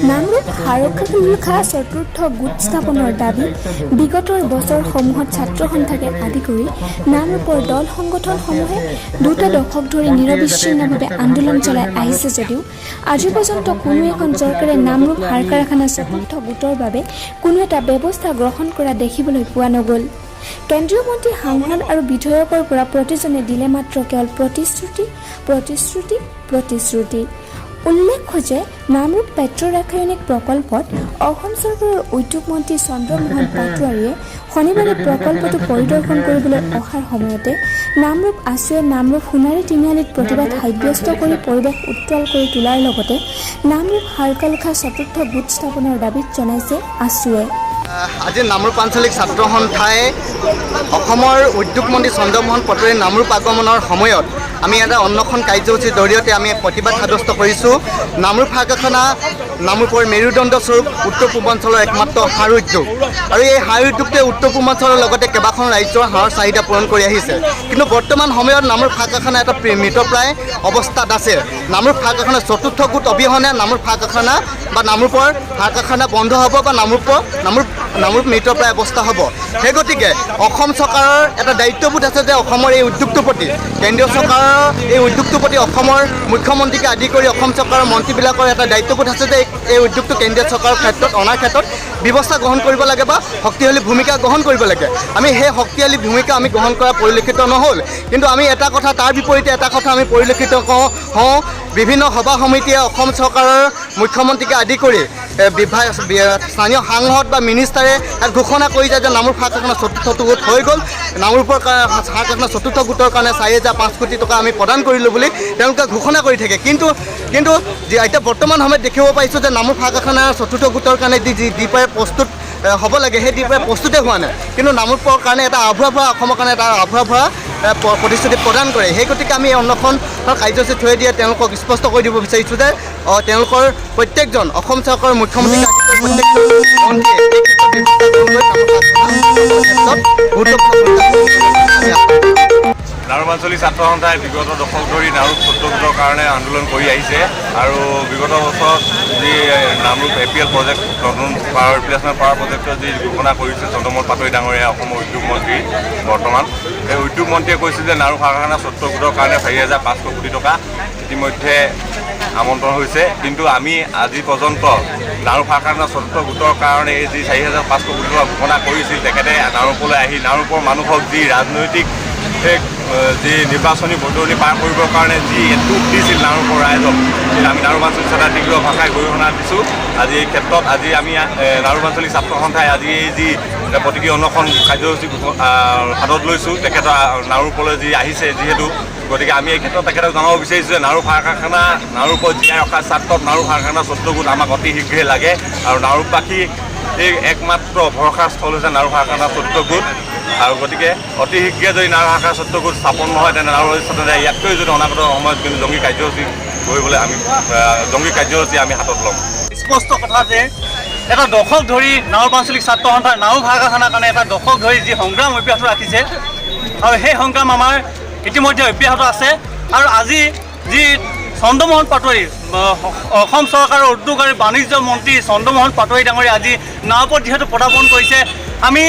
নামৰূপ আৰক্ষী চতুৰ্থ গোট স্থাপনৰ দাবী বিগতৰ বছৰসমূহত ছাত্ৰ সন্থাকে আদি কৰি নামৰূপৰ দল সংগঠনসমূহে দুটা দশক ধৰি নিৰবিচ্ছিন্নভাৱে আন্দোলন চলাই আহিছে যদিও আজি পৰ্যন্ত কোনো এখন চৰকাৰে নামৰূপ সাৰ কাৰখানা চতুৰ্থ গোটৰ বাবে কোনো এটা ব্যৱস্থা গ্ৰহণ কৰা দেখিবলৈ পোৱা নগ'ল। কেন্দ্ৰীয় মন্ত্ৰী সাংসদ আৰু বিধায়কৰ পৰা প্ৰতিজনে দিলে মাত্ৰ কেৱল প্ৰতিশ্ৰুতি। উল্লেখ্য যে নামৰূপ পেট্ৰ ৰাসায়নিক প্ৰকল্পত অসম চৰকাৰৰ উদ্যোগ মন্ত্ৰী চন্দ্ৰমোহন পাটোৱাৰীয়ে শনিবাৰে প্ৰকল্পটো পৰিদৰ্শন কৰিবলৈ অহাৰ সময়তে নামৰূপ আছুৱে নামৰূপ সোণাৰী তিনিআলিত প্ৰতিবাদ সাব্যস্ত কৰি পৰিৱেশ উত্তাল কৰি তোলাৰ লগতে নামৰূপ সাৰ কাৰখানা চতুৰ্থ গোট স্থাপনৰ দাবীত জনাইছে আছুৱে। আজি নামৰূপ আঞ্চলিক ছাত্ৰ সন্থাই অসমৰ উদ্যোগ মন্ত্ৰী চন্দ্ৰমোহন পাটোৱাৰীৰ নামৰূপ আগমনৰ সময়ত আমি এটা অন্বেষণ কাৰ্যসূচীৰ জৰিয়তে আমি প্ৰতিবাদ সাব্যস্ত কৰিছোঁ। নামৰূপ সাৰ কাৰখানা নামৰূপৰ মেৰুদণ্ড স্বৰূপ উত্তৰ পূৰ্বাঞ্চলৰ একমাত্ৰ সাৰ উদ্যোগ আৰু এই সাৰ উদ্যোগটোৱে উত্তৰ পূৰ্বাঞ্চলৰ লগতে কেইবাখন ৰাজ্যৰ সাৰৰ চাহিদা পূৰণ কৰি আহিছে। কিন্তু বৰ্তমান সময়ত নামৰূপ সাৰ কাৰখানা এটা মৃতপ্ৰায় অৱস্থাত আছে। নামৰূপ সাৰ কাৰখানা চতুৰ্থ গোট অবিহনে নামৰূপ সাৰ কাৰখানা বা নামৰূপৰ সাৰ কাৰখানা বন্ধ হ'ব বা নামৰূপ মৃতপ্ৰায় অৱস্থা হ'ব। সেই গতিকে অসম চৰকাৰৰ এটা দায়িত্ববোধ আছে যে অসমৰ এই উদ্যোগটোৰ প্ৰতি কেন্দ্ৰীয় চৰকাৰৰ এই উদ্যোগটোৰ প্ৰতি অসমৰ মুখ্যমন্ত্ৰীকে আদি কৰি অসম চৰকাৰৰ মন্ত্ৰীবিলাকৰ এটা দায়িত্ববোধ আছে যে এই উদ্যোগটো কেন্দ্ৰীয় চৰকাৰৰ ক্ষেত্ৰত অনাৰ ক্ষেত্ৰত ব্যৱস্থা গ্ৰহণ কৰিব লাগে বা শক্তিশালী ভূমিকা গ্ৰহণ কৰিব লাগে। আমি সেই শক্তিশালী ভূমিকা আমি গ্ৰহণ কৰা পৰিলক্ষিত নহ'ল। কিন্তু আমি এটা কথা তাৰ বিপৰীতে এটা কথা আমি পৰিলক্ষিত হওঁ বিভিন্ন সভা সমিতিয়ে অসম চৰকাৰৰ মুখ্যমন্ত্ৰীকে আদি কৰি স্থানীয় সাংসদ বা মিনিষ্টাৰে এক ঘোষণা কৰি যায় যে নামৰূপ সাৰ কাৰখানা চতুৰ্থ গোট হৈ গ'ল, নামৰূপৰ সাৰ কাৰখানা চতুৰ্থ গোটৰ কাৰণে 4,500 কোটি টকা আমি প্ৰদান কৰিলোঁ বুলি তেওঁলোকে ঘোষণা কৰি থাকে। কিন্তু এতিয়া বৰ্তমান সময়ত দেখিব পাৰিছোঁ যে নামৰূপ সাৰ কাৰখানা চতুৰ্থ গোটৰ কাৰণে যি পাৰে প্ৰস্তুত হ'ব লাগে সেই দ্বীপে প্ৰস্তুতে হোৱা নাই। কিন্তু নামৰূপৰ কাৰণে এটা আভুৱা অসমৰ কাৰণে এটা আভুৱা প্ৰতিশ্ৰুতি প্ৰদান কৰে। সেই গতিকে আমি এই অন্বেষণ কাৰ্যসূচী থৈ দিয়ে তেওঁলোকক স্পষ্ট কৰি দিব বিচাৰিছোঁ যে তেওঁলোকৰ প্ৰত্যেকজন অসম চৰকাৰৰ মুখ্যমন্ত্ৰী নামৰূপ আঞ্চলিক ছাত্ৰ সন্থাই বিগত দশক ধৰি নামৰূপ চতুৰ্থ গোটৰ কাৰণে আন্দোলন কৰি আহিছে আৰু বিগত বছৰত যি নামৰূপ APL প্ৰজেক্ট নতুন পাৱাৰ ৰিপ্লেচমেণ্ট পাৱাৰ প্ৰজেক্টৰ যি ঘোষণা কৰিছে চন্দ্ৰমোহন পাটোৱাৰী ডাঙৰীয়া অসমৰ উদ্যোগ মন্ত্ৰী বৰ্তমান এই উদ্যোগ মন্ত্ৰীয়ে কৈছে যে নামৰূপ সাৰ কাৰখানা চতুৰ্থ গোটৰ কাৰণে 4,500 কোটি টকা ইতিমধ্যে আমন্ত্ৰণ হৈছে। কিন্তু আমি আজি পৰ্যন্ত নামৰূপ সাৰ কাৰখানা চতুৰ্থ গোটৰ কাৰণে এই যি 4,500 কোটি টকা ঘোষণা কৰিছিল তেখেতে নামৰূপলৈ আহি নামৰূপৰ মানুহক যি ৰাজনৈতিক যি নিৰ্বাচনী বতৰণি পাৰ কৰিবৰ কাৰণে যি এটুপ দিছিল নামৰূপৰ ৰাইজক আমি নামৰূপ আঞ্চলিক ছাত্ৰ তীব্ৰ ভাষাই গৰিহণা দিছোঁ। আজি এই ক্ষেত্ৰত আজি আমি নামৰূপ আঞ্চলিক ছাত্ৰ সন্থাই আজি এই যি প্ৰতিকী অন্বেষণ কাৰ্যসূচী হাতত লৈছোঁ তেখেতৰ নামৰূপলৈ যি আহিছে যিহেতু গতিকে আমি এই ক্ষেত্ৰত তেখেতক জনাব বিচাৰিছোঁ যে নামৰূপ সাৰ কাৰখানা নামৰূপত জীয়াই ৰখাৰ স্বাৰ্থত নামৰূপ সাৰ কাৰখানা চতুৰ্থ গোট আমাক অতি শীঘ্ৰে লাগে আৰু নামৰূপবাসী এই একমাত্ৰ ভৰসাৰ স্থল হৈছে নামৰূপ সাৰ কাৰখানা চতুৰ্থ গোট আৰু গতিকে অতি শীঘ্ৰে যদি নামৰূপ সাৰ কাৰখানা চতুৰ্থ গোট স্থাপন নহয় তেনে নামৰূপ ইয়াতকৈ যদি অনাগত সময়ত কিন্তু জংগী কাৰ্যসূচী আমি হাতত ল'ম। স্পষ্ট কথা যে এটা দশক ধৰি নামৰূপ আঞ্চলিক ছাত্ৰ সন্থাৰ নামৰূপ সাৰ কাৰখানাৰ কাৰণে এটা দশক ধৰি যি সংগ্ৰাম অব্যাহত ৰাখিছে আৰু সেই সংগ্ৰাম আমাৰ ইতিমধ্যে অব্যাহত আছে। আৰু আজি যি চন্দ্ৰমোহন পাটোৱাৰী অসম চৰকাৰৰ উদ্যোগ আৰু বাণিজ্য মন্ত্ৰী চন্দ্ৰমোহন পাটোৱাৰী ডাঙৰীয়া আজি নামৰূপত যিহেতু পদাৰ্পণ কৰিছে আমি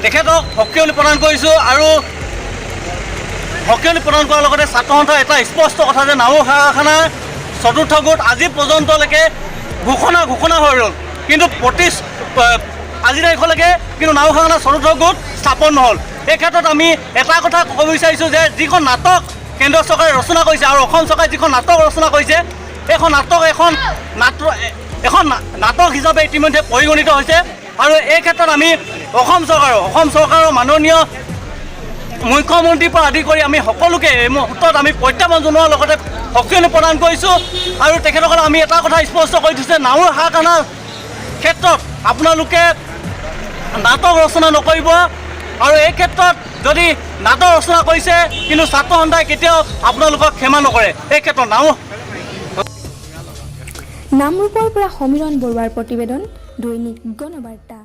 তেখেতক সক্ৰিয়নি প্ৰদান কৰিছোঁ আৰু সক্ৰিয়নি প্ৰদান কৰাৰ লগতে ছাত্ৰ সন্থাৰ এটা স্পষ্ট কথা যে নামৰূপ সাৰ কাৰখানাৰ চতুৰ্থ গোট আজি পৰ্যন্তলৈকে ঘোষণা হৈ ৰ'ল কিন্তু আজি তাৰিখলৈকে কিন্তু নামৰূপ সাৰ কাৰখানাৰ চতুৰ্থ গোট স্থাপন নহ'ল। এই ক্ষেত্ৰত আমি এটা কথা ক'ব বিচাৰিছোঁ যে যিখন নাটক কেন্দ্ৰীয় চৰকাৰে ৰচনা কৰিছে আৰু অসম চৰকাৰে যিখন নাটক ৰচনা কৰিছে এইখন নাটক এখন নাটক হিচাপে ইতিমধ্যে পৰিগণিত হৈছে। আৰু এই ক্ষেত্ৰত আমি অসম চৰকাৰৰ মাননীয় মুখ্যমন্ত্ৰীৰ পৰা আদি কৰি আমি সকলোকে এই মুহূৰ্তত আমি প্ৰত্যাহ্বান জনোৱাৰ লগতে সক্ৰিয়নি প্ৰদান কৰিছোঁ আৰু তেখেতসকলে আমি এটা কথা স্পষ্ট কৰি দিছোঁ যে নামৰূপ সাৰ কাৰখানাৰ ক্ষেত্ৰত আপোনালোকে নাটক ৰচনা নকৰিব আৰু এই ক্ষেত্ৰত যদি নাটক ৰচনা কৰিছে কিন্তু ছাত্ৰ সন্থাই কেতিয়াও আপোনালোকক ক্ষমা নকৰে। এই ক্ষেত্ৰত নামৰূপৰ পৰা সমীৰণ বৰুৱাৰ প্ৰতিবেদন, দৈনিক গণবাৰ্তা।